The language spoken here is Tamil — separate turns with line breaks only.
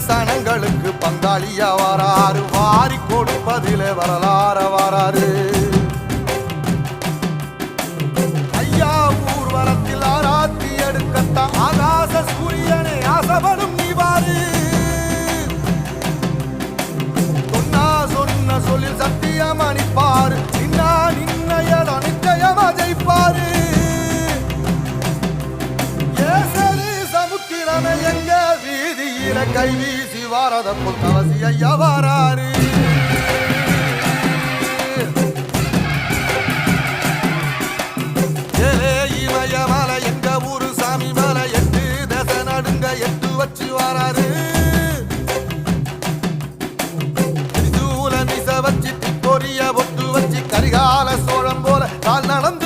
சனங்களுக்கு பங்காளியா வராரு, வாரி கொடுப்பதிலே வரலாற வராரு. ஐயா ஊர்வலத்தில் ஆராத்தி எடுக்கத்தான் ஆகாச சூரியனே ஆசைப்படும் நீவாரு. சொன்ன சொல்லில் சத்தியம் அணிப்பாரு, நின்னையட நிச்சயமா ஜெயிப்பாரு. சமுத்திரமே எங்க வீதியில கை வீசி வாரத புத்தவசி ஐயா வாராரு. இமய மலை எங்க ஊரு சாமி மலை, 8 தசை நடுங்க 8 வச்சு வாராரு. வச்சு பொரிய ஒட்டு வச்சு கரிகால சோழம் போல கால் நடந்து